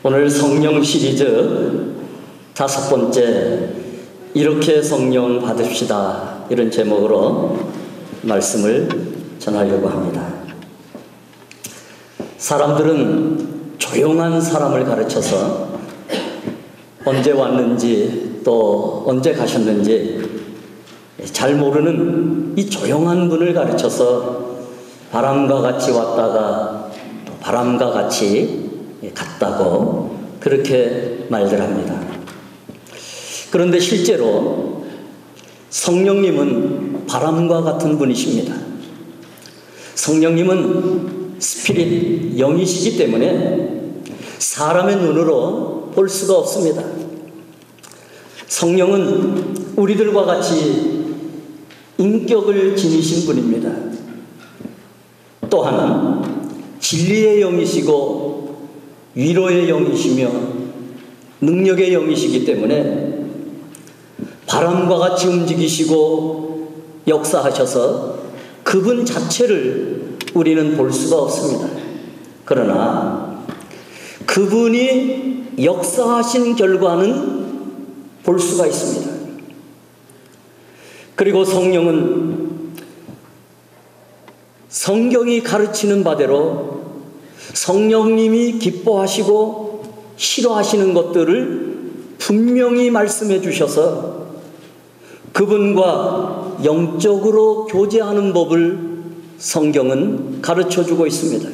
오늘 성령 시리즈 5번째 이렇게 성령 받읍시다, 이런 제목으로 말씀을 전하려고 합니다. 사람들은 조용한 사람을 가르쳐서 언제 왔는지 또 언제 가셨는지 잘 모르는 이 조용한 분을 가르쳐서 바람과 같이 왔다가 또 바람과 같이 갔다고 그렇게 말들 합니다. 그런데 실제로 성령님은 바람과 같은 분이십니다. 성령님은 스피릿, 영이시기 때문에 사람의 눈으로 볼 수가 없습니다. 성령은 우리들과 같이 인격을 지니신 분입니다. 또한 진리의 영이시고 위로의 영이시며 능력의 영이시기 때문에 바람과 같이 움직이시고 역사하셔서 그분 자체를 우리는 볼 수가 없습니다. 그러나 그분이 역사하신 결과는 볼 수가 있습니다. 그리고 성령은 성경이 가르치는 바대로 성령님이 기뻐하시고 싫어하시는 것들을 분명히 말씀해 주셔서 그분과 영적으로 교제하는 법을 성경은 가르쳐 주고 있습니다.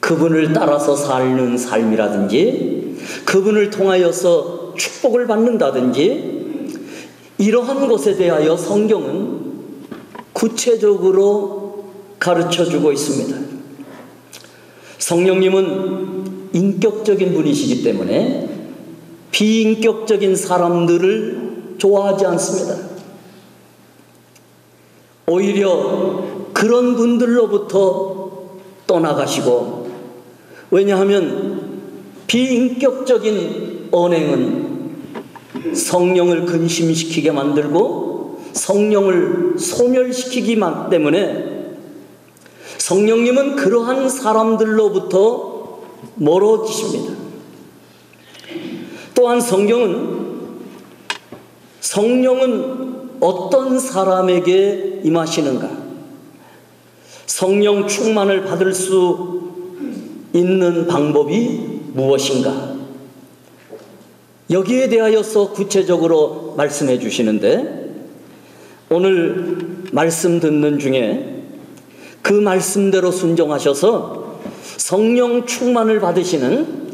그분을 따라서 사는 삶이라든지 그분을 통하여서 축복을 받는다든지 이러한 것에 대하여 성경은 구체적으로 가르쳐 주고 있습니다. 성령님은 인격적인 분이시기 때문에 비인격적인 사람들을 좋아하지 않습니다. 오히려 그런 분들로부터 떠나가시고, 왜냐하면 비인격적인 언행은 성령을 근심시키게 만들고 성령을 소멸시키기 때문에 성령님은 그러한 사람들로부터 멀어지십니다. 또한 성령은 어떤 사람에게 임하시는가? 성령 충만을 받을 수 있는 방법이 무엇인가? 여기에 대하여서 구체적으로 말씀해 주시는데, 오늘 말씀 듣는 중에 그 말씀대로 순종하셔서 성령 충만을 받으시는,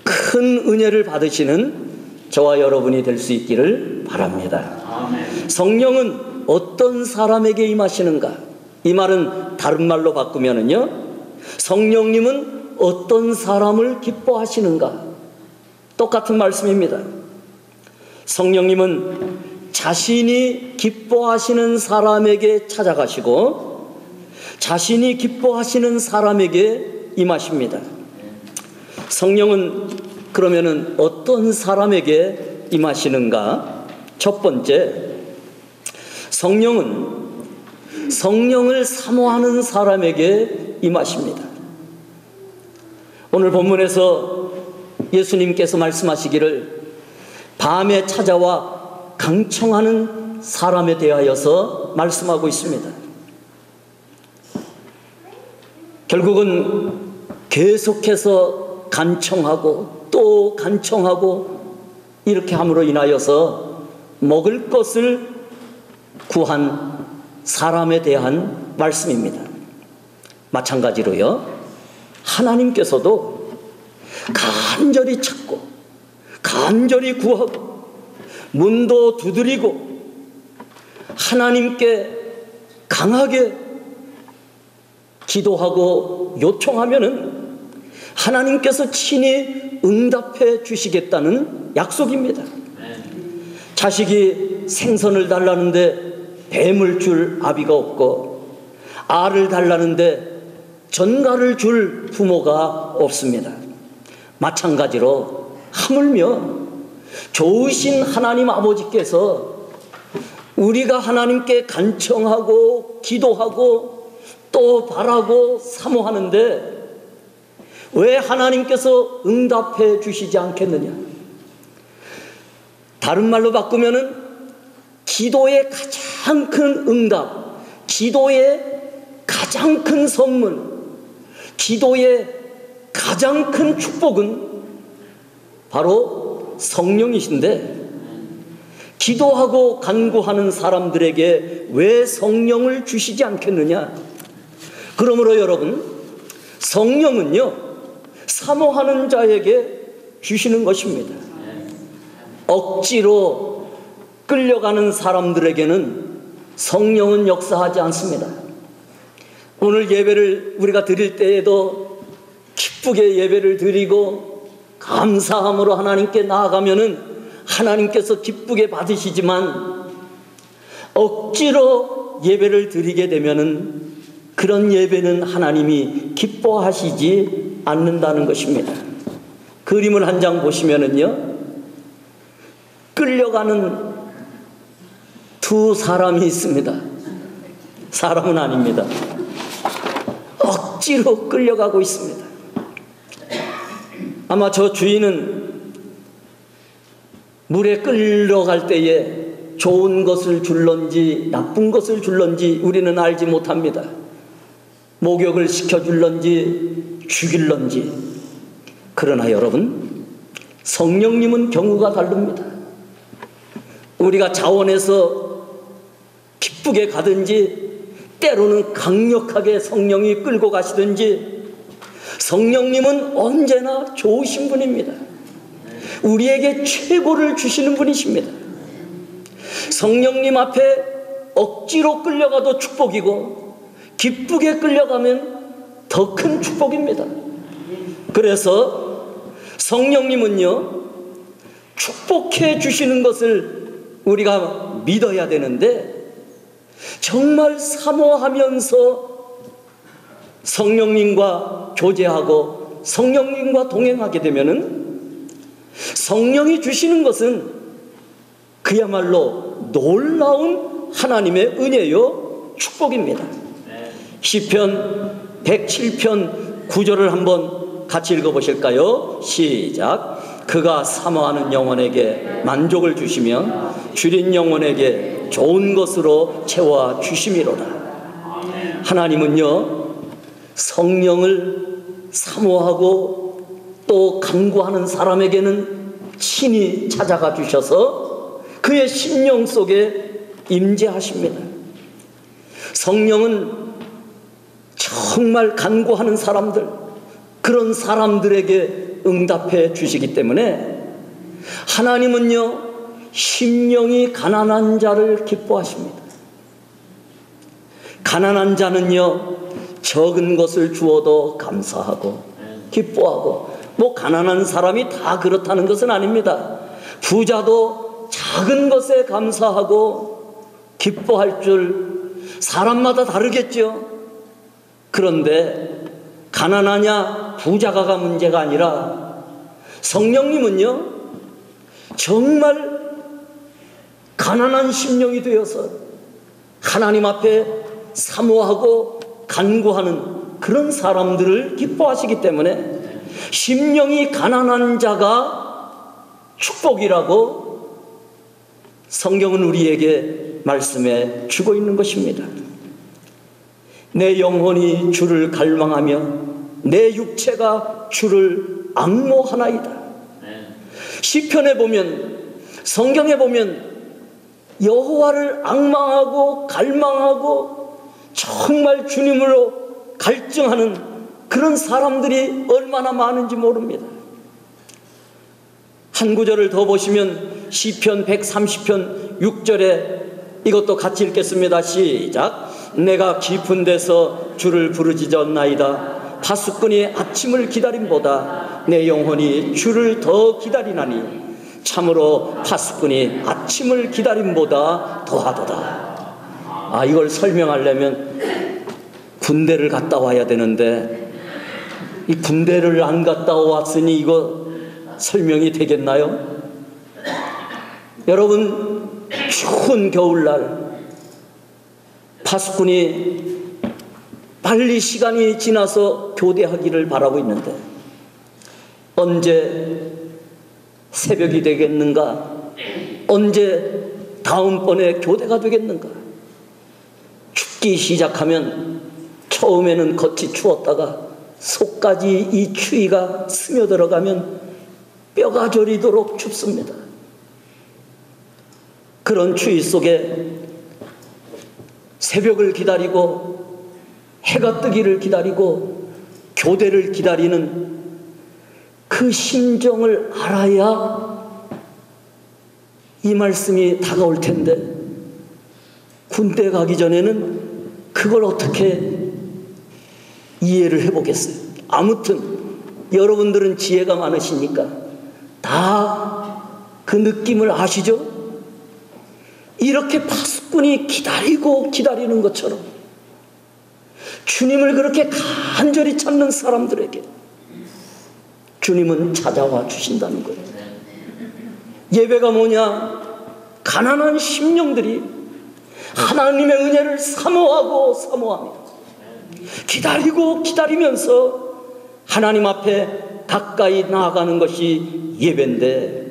큰 은혜를 받으시는 저와 여러분이 될 수 있기를 바랍니다. 아멘. 성령은 어떤 사람에게 임하시는가? 이 말은 다른 말로 바꾸면은요, 성령님은 어떤 사람을 기뻐하시는가? 똑같은 말씀입니다. 성령님은 자신이 기뻐하시는 사람에게 찾아가시고 자신이 기뻐하시는 사람에게 임하십니다. 성령은 그러면은 어떤 사람에게 임하시는가? 첫 번째, 성령은 성령을 사모하는 사람에게 임하십니다. 오늘 본문에서 예수님께서 말씀하시기를 밤에 찾아와 강청하는 사람에 대하여서 말씀하고 있습니다. 결국은 계속해서 간청하고 또 간청하고 이렇게 함으로 인하여서 먹을 것을 구한 사람에 대한 말씀입니다. 마찬가지로요, 하나님께서도 간절히 찾고 간절히 구하고 문도 두드리고 하나님께 강하게 기도하고 요청하면은 하나님께서 친히 응답해 주시겠다는 약속입니다. 자식이 생선을 달라는데 뱀을 줄 아비가 없고, 알을 달라는데 전갈을 줄 부모가 없습니다. 마찬가지로 하물며 좋으신 하나님 아버지께서 우리가 하나님께 간청하고 기도하고 또 바라고 사모하는데 왜 하나님께서 응답해 주시지 않겠느냐? 다른 말로 바꾸면은 기도의 가장 큰 응답, 기도의 가장 큰 선물, 기도의 가장 큰 축복은 바로 성령이신데, 기도하고 간구하는 사람들에게 왜 성령을 주시지 않겠느냐? 그러므로 여러분, 성령은요, 사모하는 자에게 주시는 것입니다. 억지로 끌려가는 사람들에게는 성령은 역사하지 않습니다. 오늘 예배를 우리가 드릴 때에도 기쁘게 예배를 드리고 감사함으로 하나님께 나아가면은 하나님께서 기쁘게 받으시지만, 억지로 예배를 드리게 되면은 그런 예배는 하나님이 기뻐하시지 않는다는 것입니다. 그림을 한 장 보시면은요, 끌려가는 두 사람이 있습니다. 사람은 아닙니다. 억지로 끌려가고 있습니다. 아마 저 주인은 물에 끌려갈 때에 좋은 것을 줄런지 나쁜 것을 줄런지 우리는 알지 못합니다. 목욕을 시켜줄런지 죽일런지. 그러나 여러분, 성령님은 경우가 다릅니다. 우리가 자원해서 기쁘게 가든지 때로는 강력하게 성령이 끌고 가시든지, 성령님은 언제나 좋으신 분입니다. 우리에게 최고를 주시는 분이십니다. 성령님 앞에 억지로 끌려가도 축복이고 기쁘게 끌려가면 더 큰 축복입니다. 그래서 성령님은요, 축복해 주시는 것을 우리가 믿어야 되는데, 정말 사모하면서 성령님과 교제하고 성령님과 동행하게 되면은 성령이 주시는 것은 그야말로 놀라운 하나님의 은혜요 축복입니다. 시편 107편 9절을 한번 같이 읽어보실까요? 시작. 그가 사모하는 영혼에게 만족을 주시며 줄인 영혼에게 좋은 것으로 채워 주심이로다. 하나님은요, 성령을 사모하고 또 간구하는 사람에게는 친히 찾아가 주셔서 그의 심령 속에 임재하십니다. 성령은 정말 간구하는 사람들, 그런 사람들에게 응답해 주시기 때문에 하나님은요, 심령이 가난한 자를 기뻐하십니다. 가난한 자는요, 적은 것을 주어도 감사하고 기뻐하고, 뭐 가난한 사람이 다 그렇다는 것은 아닙니다. 부자도 작은 것에 감사하고 기뻐할 줄 사람마다 다르겠죠. 그런데 가난하냐 부자가가 문제가 아니라 성령님은요, 정말 가난한 심령이 되어서 하나님 앞에 사모하고 간구하는 그런 사람들을 기뻐하시기 때문에 심령이 가난한 자가 축복이라고 성경은 우리에게 말씀해 주고 있는 것입니다. 내 영혼이 주를 갈망하며 내 육체가 주를 앙모하나이다. 시편에 보면, 성경에 보면 여호와를 앙망하고 갈망하고 정말 주님으로 갈증하는 그런 사람들이 얼마나 많은지 모릅니다. 한 구절을 더 보시면 시편 130편 6절에 이것도 같이 읽겠습니다. 시작. 내가 깊은 데서 주를 부르짖었나이다. 파수꾼이 아침을 기다림보다 내 영혼이 주를 더 기다리나니 참으로 파수꾼이 아침을 기다림보다 더하도다. 이걸 설명하려면 군대를 갔다 와야 되는데, 이 군대를 안 갔다 왔으니 이거 설명이 되겠나요? 여러분, 추운 겨울날 파수꾼이 빨리 시간이 지나서 교대하기를 바라고 있는데 언제 새벽이 되겠는가? 언제 다음번에 교대가 되겠는가? 춥기 시작하면 처음에는 겉이 추웠다가 속까지 이 추위가 스며들어가면 뼈가 저리도록 춥습니다. 그런 추위 속에 새벽을 기다리고 해가 뜨기를 기다리고 교대를 기다리는 그 심정을 알아야 이 말씀이 다가올 텐데, 군대 가기 전에는 그걸 어떻게 이해를 해보겠어요? 아무튼 여러분들은 지혜가 많으시니까 다 그 느낌을 아시죠? 이렇게 파수꾼이 기다리고 기다리는 것처럼 주님을 그렇게 간절히 찾는 사람들에게 주님은 찾아와 주신다는 거예요. 예배가 뭐냐? 가난한 심령들이 하나님의 은혜를 사모하고 사모합니다. 기다리고 기다리면서 하나님 앞에 가까이 나아가는 것이 예배인데,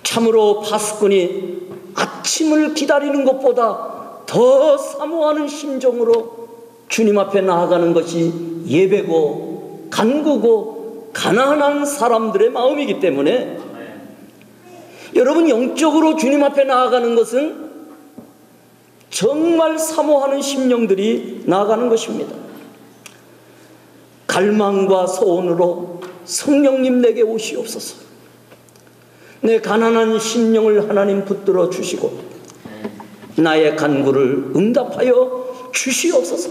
참으로 파수꾼이 아침을 기다리는 것보다 더 사모하는 심정으로 주님 앞에 나아가는 것이 예배고 간구고 가난한 사람들의 마음이기 때문에, 여러분 영적으로 주님 앞에 나아가는 것은 정말 사모하는 심령들이 나아가는 것입니다. 갈망과 소원으로 성령님 내게 오시옵소서. 내 가난한 심령을 하나님 붙들어 주시고 나의 간구를 응답하여 주시옵소서.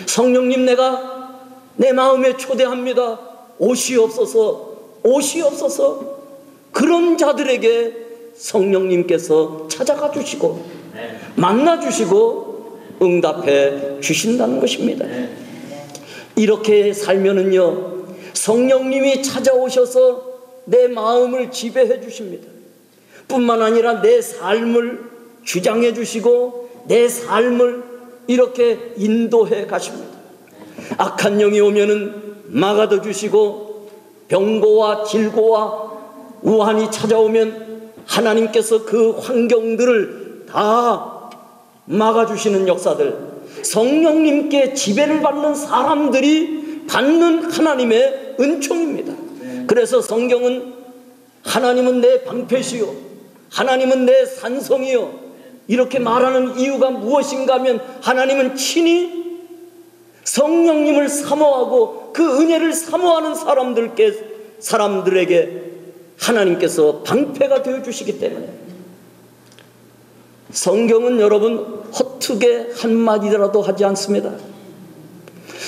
성령님, 내가 내 마음에 초대합니다. 오시옵소서, 오시옵소서. 그런 자들에게 성령님께서 찾아가 주시고 만나 주시고 응답해 주신다는 것입니다. 이렇게 살면은요, 성령님이 찾아오셔서 내 마음을 지배해 주십니다. 뿐만 아니라 내 삶을 주장해 주시고 내 삶을 이렇게 인도해 가십니다. 악한 영이 오면은 막아도 주시고, 병고와 질고와 우환이 찾아오면 하나님께서 그 환경들을 다 막아주시는 역사들, 성령님께 지배를 받는 사람들이 받는 하나님의 은총입니다. 그래서 성경은 하나님은 내 방패시요 하나님은 내 산성이요 이렇게 말하는 이유가 무엇인가 하면, 하나님은 친히 성령님을 사모하고 그 은혜를 사모하는 사람들에게 하나님께서 방패가 되어주시기 때문에. 성경은 여러분 허투게 한마디라도 하지 않습니다.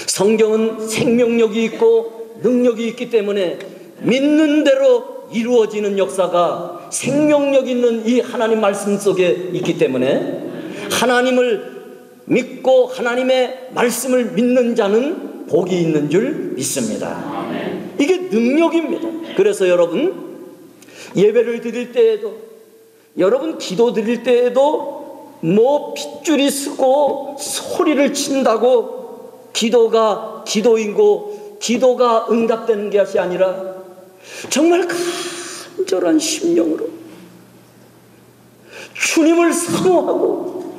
성경은 생명력이 있고 능력이 있기 때문에 믿는 대로 이루어지는 역사가 생명력 있는 이 하나님 말씀 속에 있기 때문에, 하나님을 믿고 하나님의 말씀을 믿는 자는 복이 있는 줄 믿습니다. 이게 능력입니다. 그래서 여러분 예배를 드릴 때에도, 여러분 기도 드릴 때에도 뭐 핏줄이 쓰고 소리를 친다고 기도가 기도이고 기도가 응답되는 것이 아니라 정말 간절한 심령으로 주님을 사모하고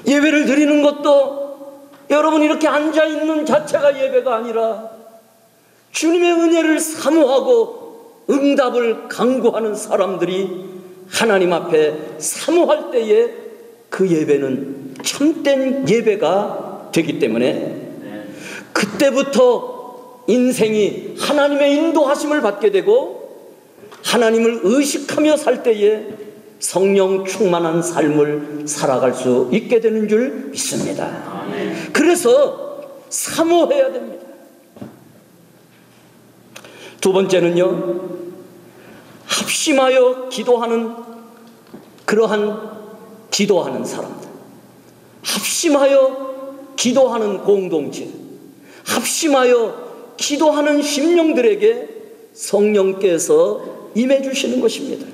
예배를 드리는 것도, 여러분 이렇게 앉아있는 자체가 예배가 아니라 주님의 은혜를 사모하고 응답을 간구하는 사람들이 하나님 앞에 사모할 때에 그 예배는 참된 예배가 되기 때문에, 그때부터 인생이 하나님의 인도하심을 받게 되고 하나님을 의식하며 살 때에 성령 충만한 삶을 살아갈 수 있게 되는 줄 믿습니다. 그래서 사모해야 됩니다. 두 번째는요, 합심하여 기도하는 그러한 기도하는 사람들, 합심하여 기도하는 공동체, 합심하여 기도하는 심령들에게 성령께서 임해 주시는 것입니다.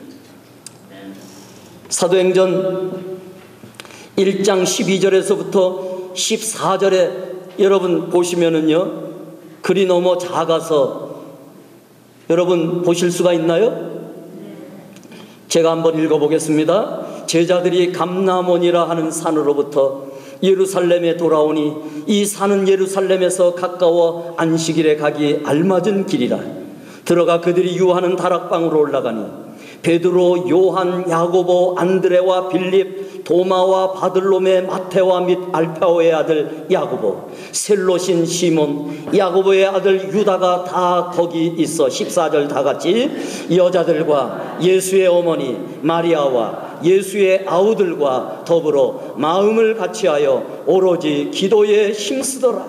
사도행전 1장 12절에서부터 14절에 여러분 보시면은요, 글이 너무 작아서 여러분 보실 수가 있나요? 제가 한번 읽어보겠습니다. 제자들이 감람원이라 하는 산으로부터 예루살렘에 돌아오니 이 산은 예루살렘에서 가까워 안식일에 가기 알맞은 길이라. 들어가 그들이 유하는 다락방으로 올라가니 베드로, 요한, 야고보, 안드레와 빌립, 도마와 바들로메, 마테와 및 알파오의 아들 야고보, 셀롯인 시몬, 야고보의 아들 유다가 다 거기 있어 14절 다 같이 여자들과 예수의 어머니 마리아와 예수의 아우들과 더불어 마음을 같이하여 오로지 기도에 힘쓰더라.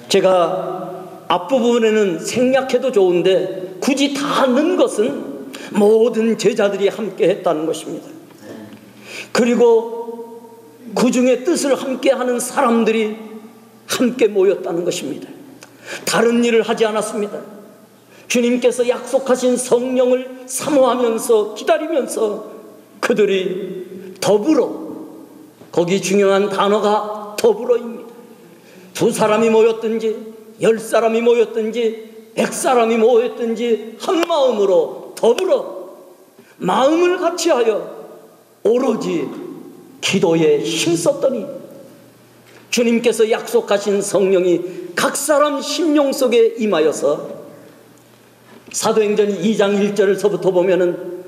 제가 앞부분에는 생략해도 좋은데 굳이 다 넣은 것은 모든 제자들이 함께 했다는 것입니다. 그리고 그 중에 뜻을 함께 하는 사람들이 함께 모였다는 것입니다. 다른 일을 하지 않았습니다. 주님께서 약속하신 성령을 사모하면서 기다리면서 그들이 더불어, 거기 중요한 단어가 더불어입니다. 2사람이 모였든지 10사람이 모였든지 100사람이 모였든지 한 마음으로 더불어 마음을 같이하여 오로지 기도에 힘썼더니 주님께서 약속하신 성령이 각 사람 심령 속에 임하여서 사도행전 2장 1절에서부터 보면은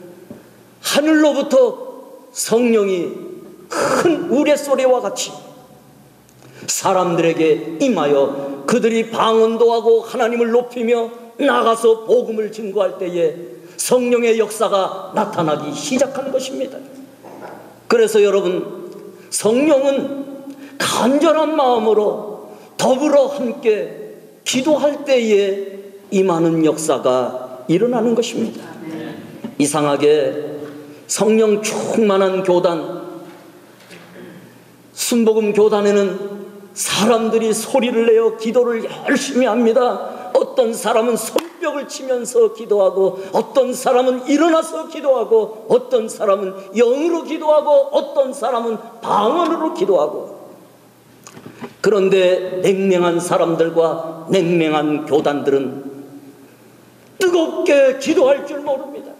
하늘로부터 성령이 큰 우레소리와 같이 사람들에게 임하여 그들이 방언도 하고 하나님을 높이며 나가서 복음을 증거할 때에 성령의 역사가 나타나기 시작한 것입니다. 그래서 여러분, 성령은 간절한 마음으로 더불어 함께 기도할 때에 임하는 역사가 일어나는 것입니다. 이상하게 성령 충만한 교단, 순복음 교단에는 사람들이 소리를 내어 기도를 열심히 합니다. 어떤 사람은 손뼉을 치면서 기도하고, 어떤 사람은 일어나서 기도하고, 어떤 사람은 영으로 기도하고, 어떤 사람은 방언으로 기도하고. 그런데 냉랭한 사람들과 냉랭한 교단들은 뜨겁게 기도할 줄 모릅니다.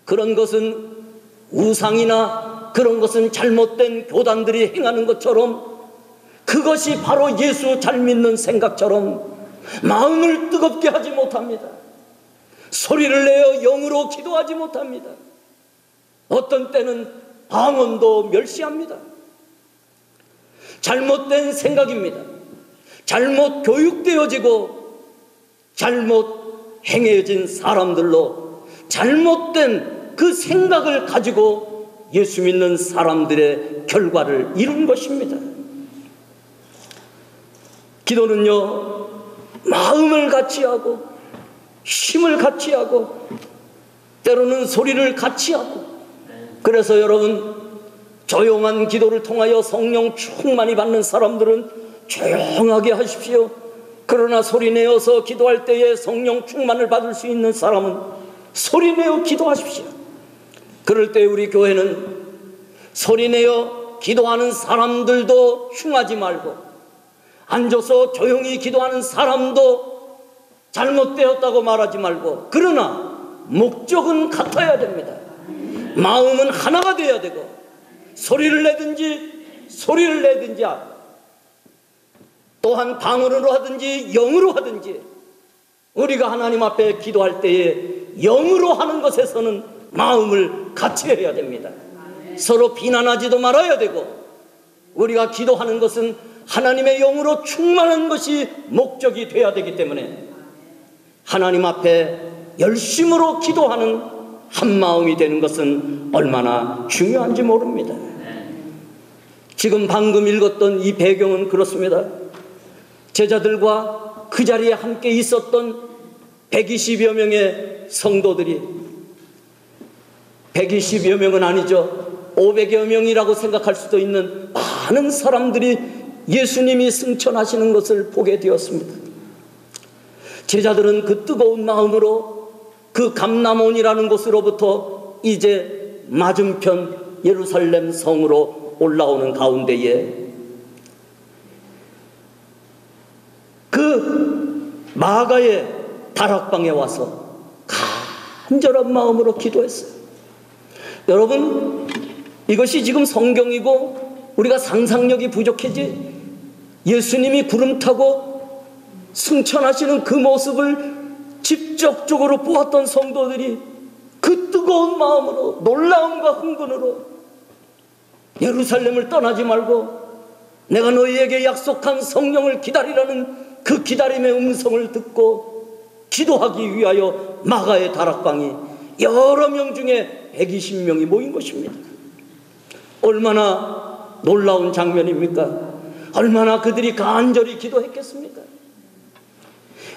그런 것은 우상이나 그런 것은 잘못된 교단들이 행하는 것처럼, 그것이 바로 예수 잘 믿는 생각처럼 마음을 뜨겁게 하지 못합니다. 소리를 내어 영으로 기도하지 못합니다. 어떤 때는 방언도 멸시합니다. 잘못된 생각입니다. 잘못 교육되어지고 잘못 행해진 사람들로 잘못된 그 생각을 가지고 예수 믿는 사람들의 결과를 이룬 것입니다. 기도는요, 마음을 같이 하고 힘을 같이 하고 때로는 소리를 같이 하고, 그래서 여러분, 조용한 기도를 통하여 성령 충만히 받는 사람들은 조용하게 하십시오. 그러나 소리내어서 기도할 때에 성령 충만을 받을 수 있는 사람은 소리내어 기도하십시오. 그럴 때 우리 교회는 소리내어 기도하는 사람들도 흉하지 말고, 앉아서 조용히 기도하는 사람도 잘못되었다고 말하지 말고, 그러나 목적은 같아야 됩니다. 마음은 하나가 되어야 되고, 소리를 내든지 또한 방언으로 하든지 영으로 하든지, 우리가 하나님 앞에 기도할 때에 영으로 하는 것에서는 마음을 같이 해야 됩니다. 서로 비난하지도 말아야 되고, 우리가 기도하는 것은 하나님의 영으로 충만한 것이 목적이 되어야 되기 때문에 하나님 앞에 열심으로 기도하는 한 마음이 되는 것은 얼마나 중요한지 모릅니다. 지금 방금 읽었던 이 배경은 그렇습니다. 제자들과 그 자리에 함께 있었던 120여 명의 성도들이, 120여 명은 아니죠, 500여 명이라고 생각할 수도 있는 많은 사람들이 예수님이 승천하시는 것을 보게 되었습니다. 제자들은 그 뜨거운 마음으로 그 감람원이라는 곳으로부터 이제 맞은편 예루살렘 성으로 올라오는 가운데에 그 마가의 다락방에 와서 간절한 마음으로 기도했어요. 여러분, 이것이 지금 성경이고 우리가 상상력이 부족하지, 예수님이 구름 타고 승천하시는 그 모습을 직접적으로 보았던 성도들이 그 뜨거운 마음으로, 놀라움과 흥분으로 예루살렘을 떠나지 말고 내가 너희에게 약속한 성령을 기다리라는 그 기다림의 음성을 듣고 기도하기 위하여 마가의 다락방이 여러 명 중에 120명이 모인 것입니다. 얼마나 놀라운 장면입니까? 얼마나 그들이 간절히 기도했겠습니까?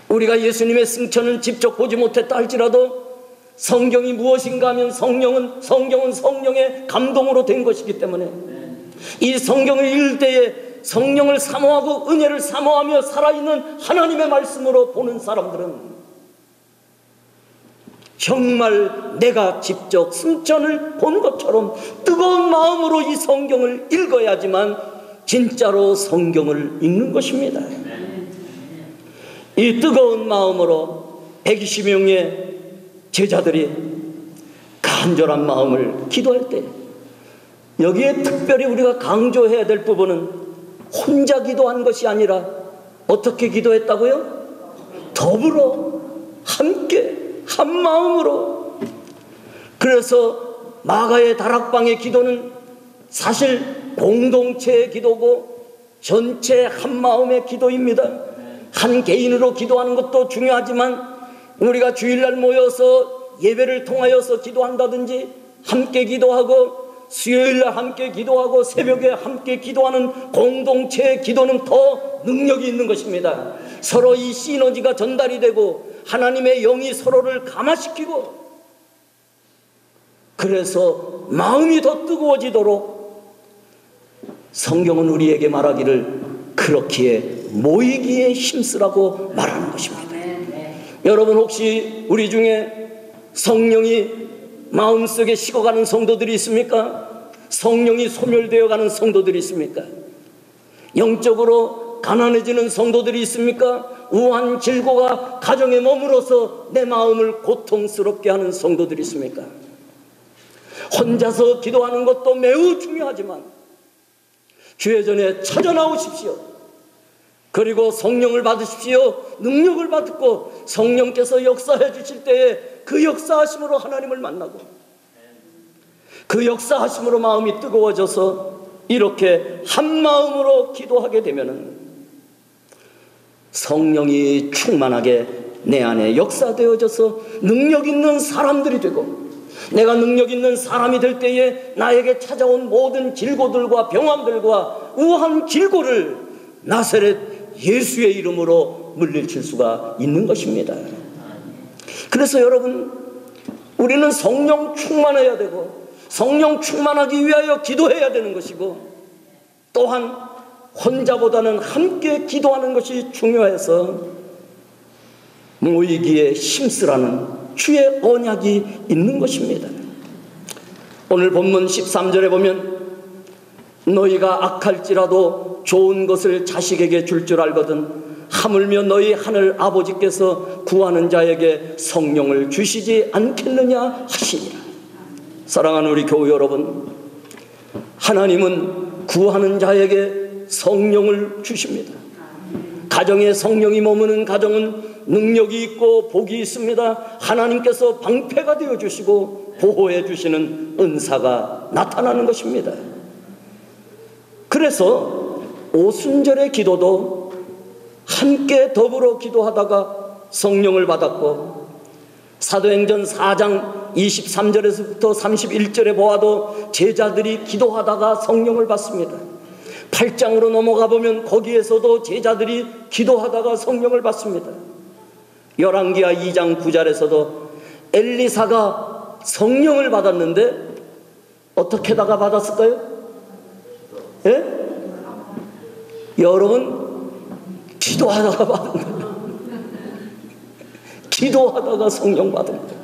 우리가 예수님의 승천은 직접 보지 못했다 할지라도 성경이 무엇인가 하면 성경은 성령의 감동으로 된 것이기 때문에 이 성경을 읽을 때에 성령을 사모하고 은혜를 사모하며 살아있는 하나님의 말씀으로 보는 사람들은 정말 내가 직접 승천을 본 것처럼 뜨거운 마음으로 이 성경을 읽어야지만 진짜로 성경을 읽는 것입니다. 이 뜨거운 마음으로 120명의 제자들이 간절한 마음을 기도할 때, 여기에 특별히 우리가 강조해야 될 부분은 혼자 기도한 것이 아니라 어떻게 기도했다고요? 더불어 함께 한 마음으로. 그래서 마가의 다락방의 기도는 사실 공동체의 기도고 전체 한 마음의 기도입니다. 한 개인으로 기도하는 것도 중요하지만 우리가 주일날 모여서 예배를 통하여서 기도한다든지 함께 기도하고 수요일날 함께 기도하고 새벽에 함께 기도하는 공동체의 기도는 더 능력이 있는 것입니다. 서로 이 시너지가 전달이 되고 하나님의 영이 서로를 감화시키고, 그래서 마음이 더 뜨거워지도록 성경은 우리에게 말하기를 그렇기에 모이기에 힘쓰라고 말하는 것입니다. 여러분, 혹시 우리 중에 성령이 마음속에 식어가는 성도들이 있습니까? 성령이 소멸되어 가는 성도들이 있습니까? 영적으로 가난해지는 성도들이 있습니까? 우한 질고가 가정에 머물러서 내 마음을 고통스럽게 하는 성도들이 있습니까? 혼자서 기도하는 것도 매우 중요하지만 주의 전에 찾아 나오십시오. 그리고 성령을 받으십시오. 능력을 받고 성령께서 역사해 주실 때에 그 역사하심으로 하나님을 만나고 그 역사하심으로 마음이 뜨거워져서 이렇게 한 마음으로 기도하게 되면은 성령이 충만하게 내 안에 역사되어져서 능력 있는 사람들이 되고, 내가 능력 있는 사람이 될 때에 나에게 찾아온 모든 질고들과 병환들과 우한 질고를 나사렛 예수의 이름으로 물리칠 수가 있는 것입니다. 그래서 여러분, 우리는 성령 충만해야 되고 성령 충만하기 위하여 기도해야 되는 것이고, 또한 혼자보다는 함께 기도하는 것이 중요해서 모이기에 힘쓰라는 주의 언약이 있는 것입니다. 오늘 본문 13절에 보면 너희가 악할지라도 좋은 것을 자식에게 줄 줄 알거든 하물며 너희 하늘 아버지께서 구하는 자에게 성령을 주시지 않겠느냐 하시니라. 사랑하는 우리 교우 여러분, 하나님은 구하는 자에게 성령을 주십니다. 가정에 성령이 머무는 가정은 능력이 있고 복이 있습니다. 하나님께서 방패가 되어 주시고 보호해 주시는 은사가 나타나는 것입니다. 그래서 오순절의 기도도 함께 더불어 기도하다가 성령을 받았고, 사도행전 4장 23절에서부터 31절에 보아도 제자들이 기도하다가 성령을 받습니다. 8장으로 넘어가 보면 거기에서도 제자들이 기도하다가 성령을 받습니다. 열왕기하 2장 9절에서도 엘리사가 성령을 받았는데 어떻게다가 받았을까요? 예? 여러분, 기도하다가 받은 거예요. 기도하다가 성령 받은 거예요.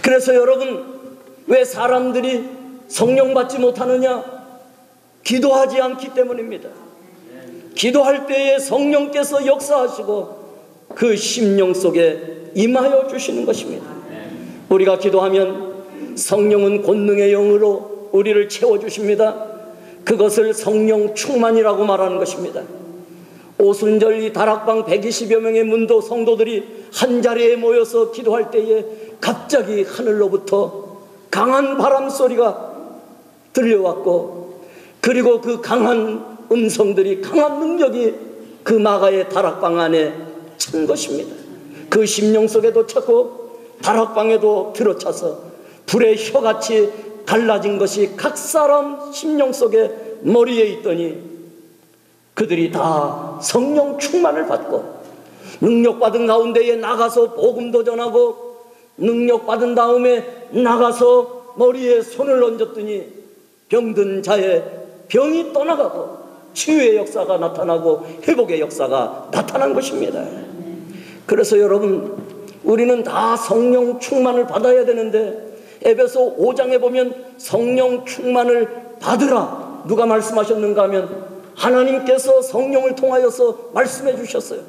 그래서 여러분, 왜 사람들이 성령 받지 못하느냐? 기도하지 않기 때문입니다. 기도할 때에 성령께서 역사하시고 그 심령 속에 임하여 주시는 것입니다. 우리가 기도하면 성령은 권능의 영으로 우리를 채워주십니다. 그것을 성령 충만이라고 말하는 것입니다. 오순절 이 다락방 120여 명의 문도 성도들이 한자리에 모여서 기도할 때에 갑자기 하늘로부터 강한 바람 소리가 들려왔고, 그리고 그 강한 음성들이, 강한 능력이 그 마가의 다락방 안에 찬 것입니다. 그 심령 속에도 찼고 다락방에도 들어차서 불의 혀같이 갈라진 것이 각 사람 심령 속에 머리에 있더니 그들이 다 성령 충만을 받고 능력받은 가운데에 나가서 복음도 전하고, 능력받은 다음에 나가서 머리에 손을 얹었더니 병든 자의 병이 떠나가고 치유의 역사가 나타나고 회복의 역사가 나타난 것입니다. 그래서 여러분, 우리는 다 성령 충만을 받아야 되는데, 에베소 5장에 보면 성령 충만을 받으라 누가 말씀하셨는가 하면 하나님께서 성령을 통하여서 말씀해 주셨어요.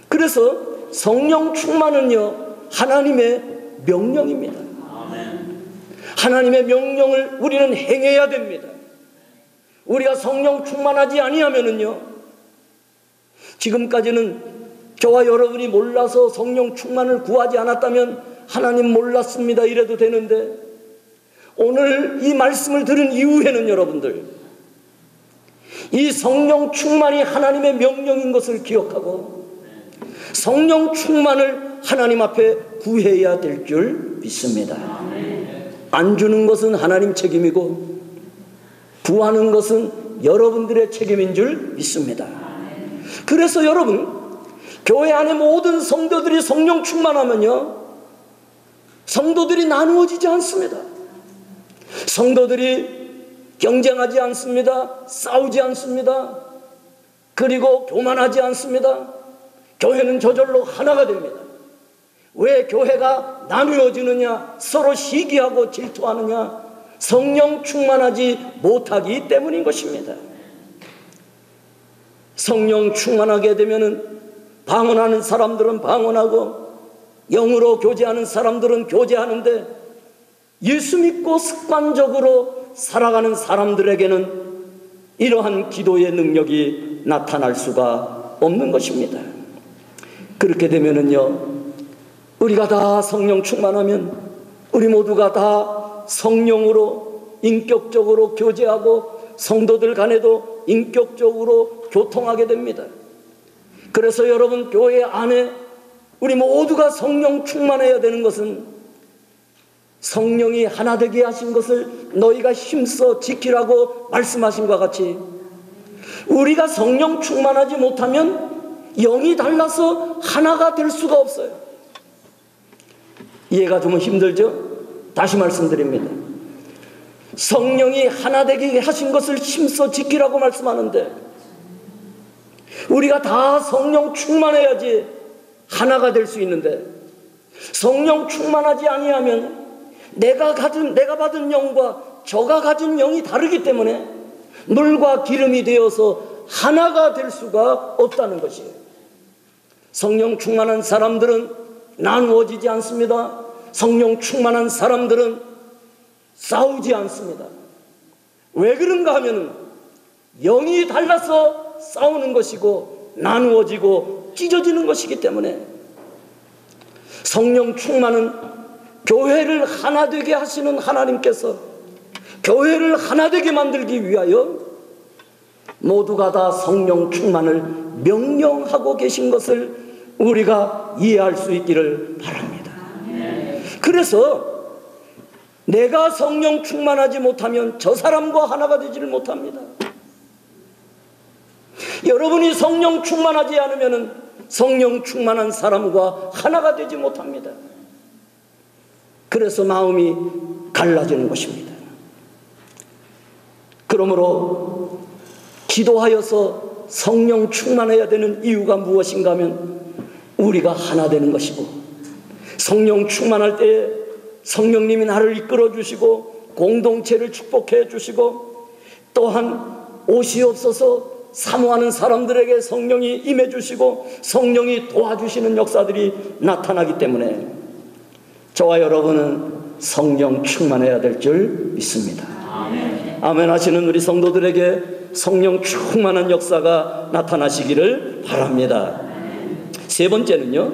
그래서 성령 충만은요, 하나님의 명령입니다. 하나님의 명령을 우리는 행해야 됩니다. 우리가 성령 충만하지 아니하면은요, 지금까지는 저와 여러분이 몰라서 성령 충만을 구하지 않았다면 하나님 몰랐습니다 이래도 되는데, 오늘 이 말씀을 들은 이후에는 여러분들 이 성령 충만이 하나님의 명령인 것을 기억하고 성령 충만을 하나님 앞에 구해야 될 줄 믿습니다. 안 주는 것은 하나님 책임이고 구하는 것은 여러분들의 책임인 줄 믿습니다. 그래서 여러분, 교회 안에 모든 성도들이 성령 충만하면요, 성도들이 나누어지지 않습니다. 성도들이 경쟁하지 않습니다. 싸우지 않습니다. 그리고 교만하지 않습니다. 교회는 저절로 하나가 됩니다. 왜 교회가 나누어지느냐, 서로 시기하고 질투하느냐, 성령 충만하지 못하기 때문인 것입니다. 성령 충만하게 되면은 방언하는 사람들은 방언하고 영으로 교제하는 사람들은 교제하는데, 예수 믿고 습관적으로 살아가는 사람들에게는 이러한 기도의 능력이 나타날 수가 없는 것입니다. 그렇게 되면은요, 우리가 다 성령 충만하면 우리 모두가 다 성령으로 인격적으로 교제하고 성도들 간에도 인격적으로 교통하게 됩니다. 그래서 여러분, 교회 안에 우리 모두가 성령 충만해야 되는 것은 성령이 하나 되게 하신 것을 너희가 힘써 지키라고 말씀하신 것과 같이, 우리가 성령 충만하지 못하면 영이 달라서 하나가 될 수가 없어요. 이해가 좀 힘들죠? 다시 말씀드립니다. 성령이 하나 되게 하신 것을 힘써 지키라고 말씀하는데, 우리가 다 성령 충만해야지 하나가 될 수 있는데, 성령 충만하지 아니하면 내가 받은 영과 저가 가진 영이 다르기 때문에 물과 기름이 되어서 하나가 될 수가 없다는 것이에요. 성령 충만한 사람들은 나누어지지 않습니다. 성령 충만한 사람들은 싸우지 않습니다. 왜 그런가 하면 영이 달라서 싸우는 것이고 나누어지고 찢어지는 것이기 때문에, 성령 충만은 교회를 하나 되게 하시는 하나님께서 교회를 하나 되게 만들기 위하여 모두가 다 성령 충만을 명령하고 계신 것을 우리가 이해할 수 있기를 바랍니다. 그래서 내가 성령 충만하지 못하면 저 사람과 하나가 되지를 못합니다. 여러분이 성령 충만하지 않으면 성령 충만한 사람과 하나가 되지 못합니다. 그래서 마음이 갈라지는 것입니다. 그러므로 기도하여서 성령 충만해야 되는 이유가 무엇인가 하면 우리가 하나 되는 것이고, 성령 충만할 때에 성령님이 나를 이끌어 주시고 공동체를 축복해 주시고, 또한 옷이 없어서 사모하는 사람들에게 성령이 임해주시고 성령이 도와주시는 역사들이 나타나기 때문에 저와 여러분은 성령 충만해야 될 줄 믿습니다. 아멘 하시는 우리 성도들에게 성령 충만한 역사가 나타나시기를 바랍니다. 세 번째는요,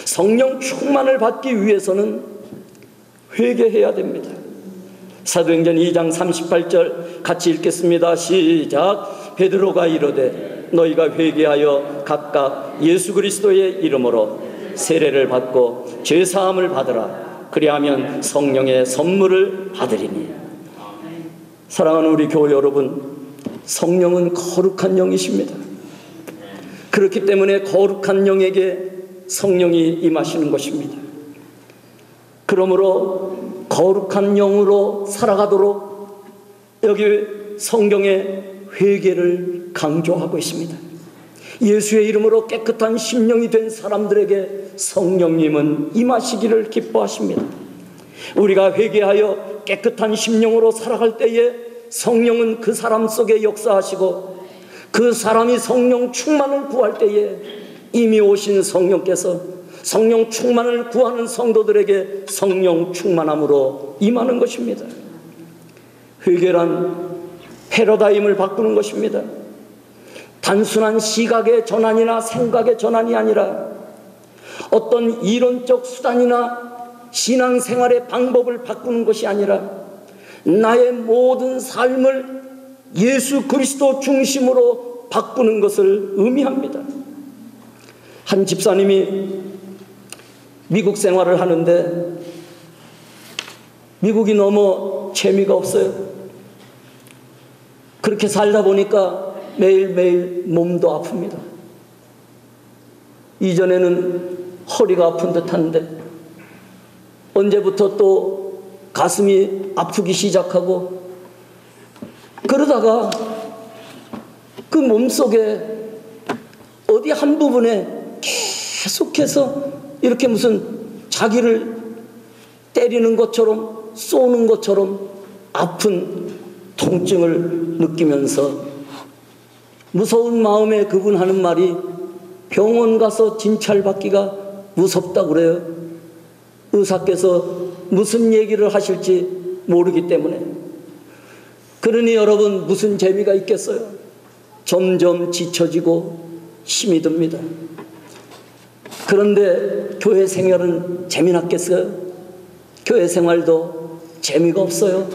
성령 충만을 받기 위해서는 회개해야 됩니다. 사도행전 2장 38절 같이 읽겠습니다. 시작. 베드로가 이르되 너희가 회개하여 각각 예수 그리스도의 이름으로 세례를 받고 죄사함을 받으라. 그리하면 성령의 선물을 받으리니. 사랑하는 우리 교회 여러분, 성령은 거룩한 영이십니다. 그렇기 때문에 거룩한 영에게 성령이 임하시는 것입니다. 그러므로 거룩한 영으로 살아가도록 여기 성경에 회개를 강조하고 있습니다. 예수의 이름으로 깨끗한 심령이 된 사람들에게 성령님은 임하시기를 기뻐하십니다. 우리가 회개하여 깨끗한 심령으로 살아갈 때에 성령은 그 사람 속에 역사하시고 그 사람이 성령 충만을 구할 때에 이미 오신 성령께서 성령 충만을 구하는 성도들에게 성령 충만함으로 임하는 것입니다. 회개란 패러다임을 바꾸는 것입니다. 단순한 시각의 전환이나 생각의 전환이 아니라 어떤 이론적 수단이나 신앙생활의 방법을 바꾸는 것이 아니라 나의 모든 삶을 예수 그리스도 중심으로 바꾸는 것을 의미합니다. 한 집사님이 미국 생활을 하는데 미국이 너무 재미가 없어요. 그렇게 살다 보니까 매일매일 몸도 아픕니다. 이전에는 허리가 아픈 듯한데 언제부터 또 가슴이 아프기 시작하고, 그러다가 그 몸속에 어디 한 부분에 계속해서 이렇게 무슨 자기를 때리는 것처럼 쏘는 것처럼 아픈 통증을 느끼면서 무서운 마음에 그분 하는 말이 병원 가서 진찰받기가 무섭다고 그래요. 의사께서 무슨 얘기를 하실지 모르기 때문에. 그러니 여러분, 무슨 재미가 있겠어요? 점점 지쳐지고 힘이 듭니다. 그런데 교회 생활은 재미났겠어요? 교회 생활도 재미가 없어요.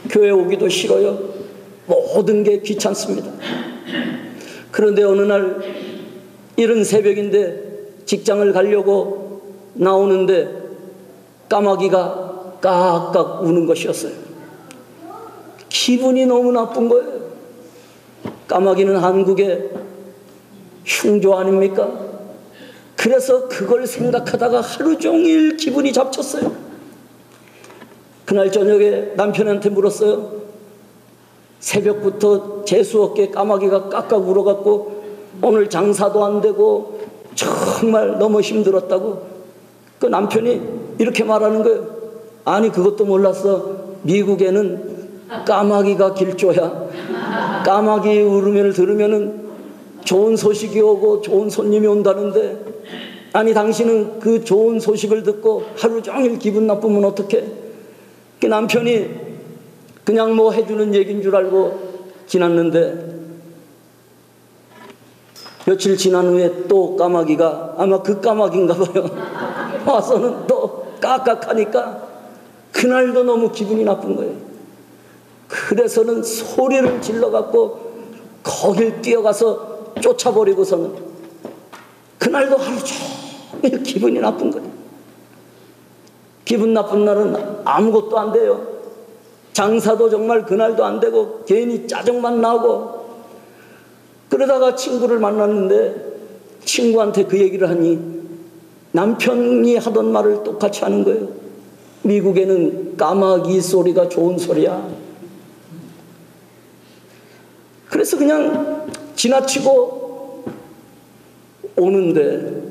교회 오기도 싫어요. 모든 게 귀찮습니다. 그런데 어느 날 이른 새벽인데 직장을 가려고 나오는데 까마귀가 깍깍 우는 것이었어요. 기분이 너무 나쁜 거예요. 까마귀는 한국의 흉조 아닙니까? 그래서 그걸 생각하다가 하루 종일 기분이 잡쳤어요. 그날 저녁에 남편한테 물었어요. 새벽부터 재수없게 까마귀가 깍깍 울어갖고 오늘 장사도 안 되고 정말 너무 힘들었다고. 그 남편이 이렇게 말하는 거예요. 아니, 그것도 몰랐어. 미국에는 까마귀가 길조야. 까마귀 울음을 들으면은 좋은 소식이 오고 좋은 손님이 온다는데, 아니 당신은 그 좋은 소식을 듣고 하루 종일 기분 나쁘면 어떡해? 그 남편이 그냥 뭐 해주는 얘기인 줄 알고 지났는데, 며칠 지난 후에 또 까마귀가, 아마 그 까마귀인가 봐요, 와서는 또 깍깍하니까 그날도 너무 기분이 나쁜 거예요. 그래서는 소리를 질러갖고 거길 뛰어가서 쫓아버리고서는 그날도 하루 종일 기분이 나쁜 거예요. 기분 나쁜 날은 아무것도 안 돼요. 장사도 정말 그날도 안 되고 괜히 짜증만 나고. 그러다가 친구를 만났는데 친구한테 그 얘기를 하니 남편이 하던 말을 똑같이 하는 거예요. 미국에는 까마귀 소리가 좋은 소리야. 그래서 그냥 지나치고 오는데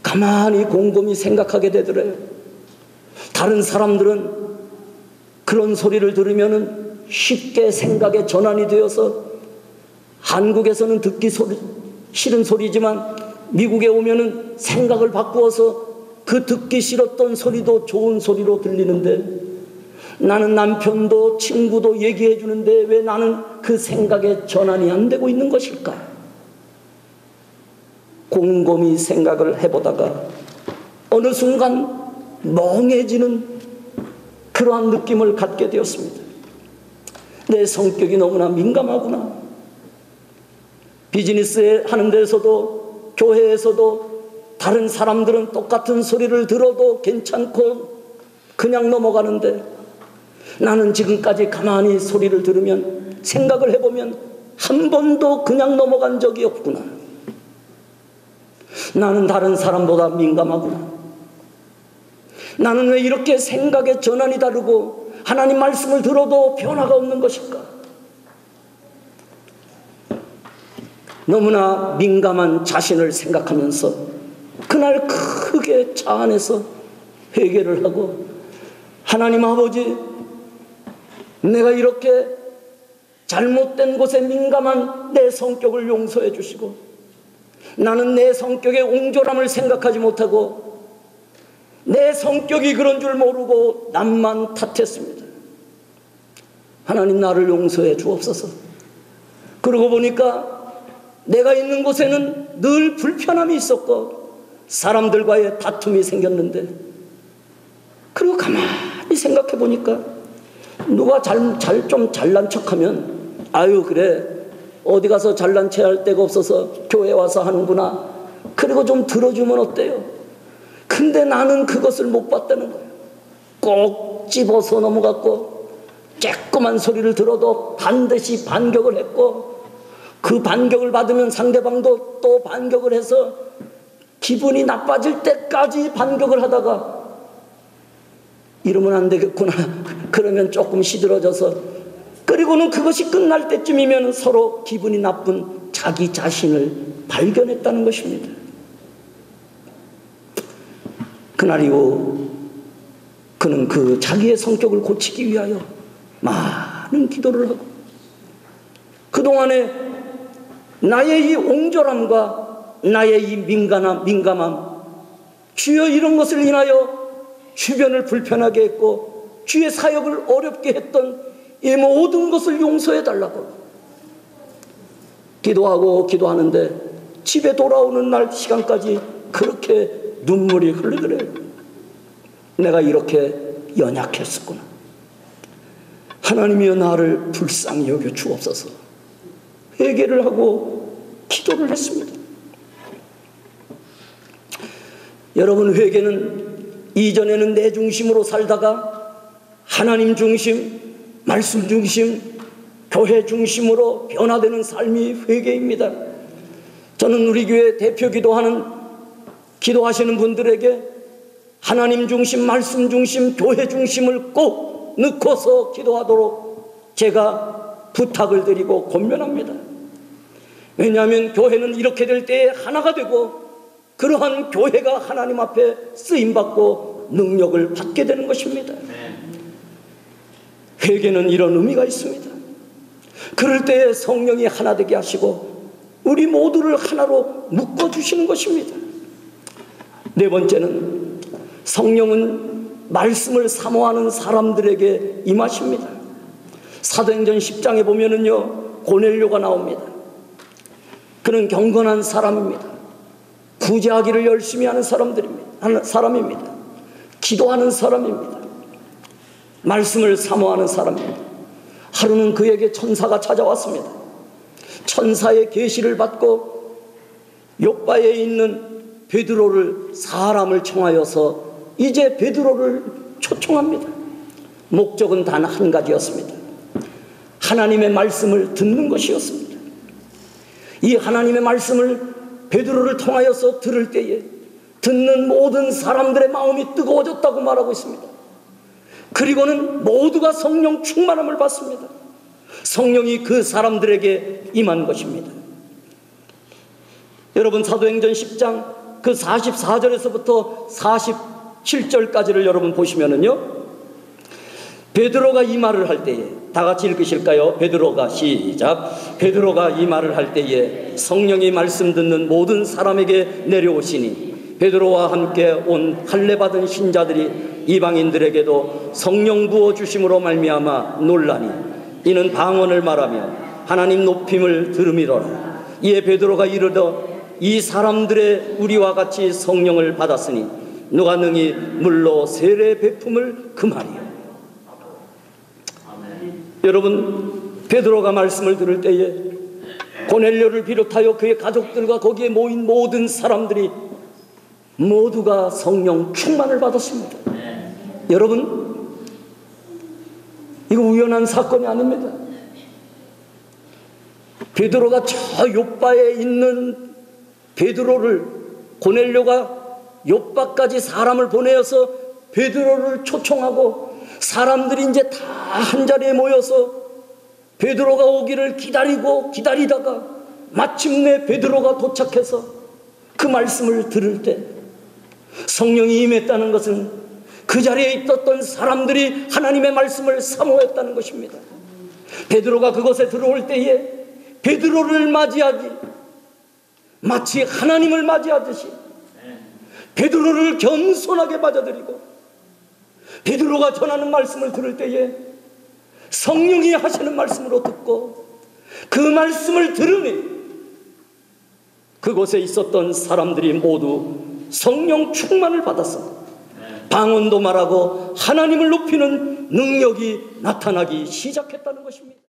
가만히 곰곰이 생각하게 되더래요. 다른 사람들은 그런 소리를 들으면 쉽게 생각에 전환이 되어서 한국에서는 듣기 싫은 소리지만 미국에 오면은 생각을 바꾸어서 그 듣기 싫었던 소리도 좋은 소리로 들리는데, 나는 남편도 친구도 얘기해 주는데 왜 나는 그 생각에 전환이 안 되고 있는 것일까? 곰곰이 생각을 해보다가 어느 순간 멍해지는 그러한 느낌을 갖게 되었습니다. 내 성격이 너무나 민감하구나. 비즈니스 하는 데서도 교회에서도 다른 사람들은 똑같은 소리를 들어도 괜찮고 그냥 넘어가는데, 나는 지금까지 가만히 소리를 들으면 생각을 해보면 한 번도 그냥 넘어간 적이 없구나. 나는 다른 사람보다 민감하구나. 나는 왜 이렇게 생각의 전환이 다르고 하나님 말씀을 들어도 변화가 없는 것일까? 너무나 민감한 자신을 생각하면서 그날 크게 차 안에서 회개를 하고, 하나님 아버지, 내가 이렇게 잘못된 곳에 민감한 내 성격을 용서해 주시고, 나는 내 성격의 옹졸함을 생각하지 못하고 내 성격이 그런 줄 모르고 남만 탓했습니다. 하나님, 나를 용서해 주옵소서. 그러고 보니까 내가 있는 곳에는 늘 불편함이 있었고 사람들과의 다툼이 생겼는데, 그리고 가만히 생각해 보니까 누가 좀 잘난 척하면 아유 그래 어디 가서 잘난 체 할 데가 없어서 교회 와서 하는구나, 그리고 좀 들어주면 어때요? 근데 나는 그것을 못 봤다는 거예요. 꼭 집어서 넘어갔고 조그만 소리를 들어도 반드시 반격을 했고, 그 반격을 받으면 상대방도 또 반격을 해서 기분이 나빠질 때까지 반격을 하다가 이러면 안 되겠구나 그러면 조금 시들어져서, 그리고는 그것이 끝날 때쯤이면 서로 기분이 나쁜 자기 자신을 발견했다는 것입니다. 그날 이후 그는 그 자기의 성격을 고치기 위하여 많은 기도를 하고, 그동안에 나의 이 옹졸함과 나의 이 민감함, 주여 이런 것을 인하여 주변을 불편하게 했고 주의 사역을 어렵게 했던 이 모든 것을 용서해 달라고 기도하고 기도하는데, 집에 돌아오는 날 시간까지 그렇게 눈물이 흐르더래요. 내가 이렇게 연약했었구나. 하나님이여 나를 불쌍히 여겨 주옵소서. 회개를 하고 기도를 했습니다. 여러분, 회개는 이전에는 내 중심으로 살다가 하나님 중심, 말씀 중심, 교회 중심으로 변화되는 삶이 회개입니다. 저는 우리 교회 대표 기도하시는 분들에게 하나님 중심, 말씀 중심, 교회 중심을 꼭 넣고서 기도하도록 제가 부탁을 드리고 권면합니다. 왜냐하면 교회는 이렇게 될 때에 하나가 되고 그러한 교회가 하나님 앞에 쓰임받고 능력을 받게 되는 것입니다. 회개는 이런 의미가 있습니다. 그럴 때에 성령이 하나 되게 하시고 우리 모두를 하나로 묶어주시는 것입니다. 네 번째는 성령은 말씀을 사모하는 사람들에게 임하십니다. 사도행전 10장에 보면은요, 고넬료가 나옵니다. 그는 경건한 사람입니다. 구제하기를 열심히 하는 사람입니다. 기도하는 사람입니다. 말씀을 사모하는 사람입니다. 하루는 그에게 천사가 찾아왔습니다. 천사의 계시를 받고 욥바에 있는 베드로를 사람을 청하여서 이제 베드로를 초청합니다. 목적은 단 한 가지였습니다. 하나님의 말씀을 듣는 것이었습니다. 이 하나님의 말씀을 베드로를 통하여서 들을 때에 듣는 모든 사람들의 마음이 뜨거워졌다고 말하고 있습니다. 그리고는 모두가 성령 충만함을 받습니다. 성령이 그 사람들에게 임한 것입니다. 여러분, 사도행전 10장 그 44절에서부터 47절까지를 여러분 보시면은요, 베드로가 이 말을 할 때에, 다 같이 읽으실까요? 베드로가, 시작. 베드로가 이 말을 할 때에 성령이 말씀 듣는 모든 사람에게 내려오시니 베드로와 함께 온 할례 받은 신자들이 이방인들에게도 성령 부어 주심으로 말미암아 놀라니 이는 방언을 말하며 하나님 높임을 들음이로라. 이에 베드로가 이르되 이 사람들의 우리와 같이 성령을 받았으니 누가 능히 물로 세례 베품을 금하리요. 여러분, 베드로가 말씀을 들을 때에 고넬료를 비롯하여 그의 가족들과 거기에 모인 모든 사람들이 모두가 성령 충만을 받았습니다. 여러분, 이거 우연한 사건이 아닙니다. 베드로가 저 요바에 있는 베드로를, 고넬료가 요바까지 사람을 보내어서 베드로를 초청하고 사람들이 이제 다 한자리에 모여서 베드로가 오기를 기다리고 기다리다가 마침내 베드로가 도착해서 그 말씀을 들을 때 성령이 임했다는 것은 그 자리에 있었던 사람들이 하나님의 말씀을 사모했다는 것입니다. 베드로가 그곳에 들어올 때에 베드로를 맞이하기 마치 하나님을 맞이하듯이 베드로를 겸손하게 맞아들이고 베드로가 전하는 말씀을 들을 때에 성령이 하시는 말씀으로 듣고 그 말씀을 들으니 그곳에 있었던 사람들이 모두 성령 충만을 받았습니다. 방언도 말하고 하나님을 높이는 능력이 나타나기 시작했다는 것입니다.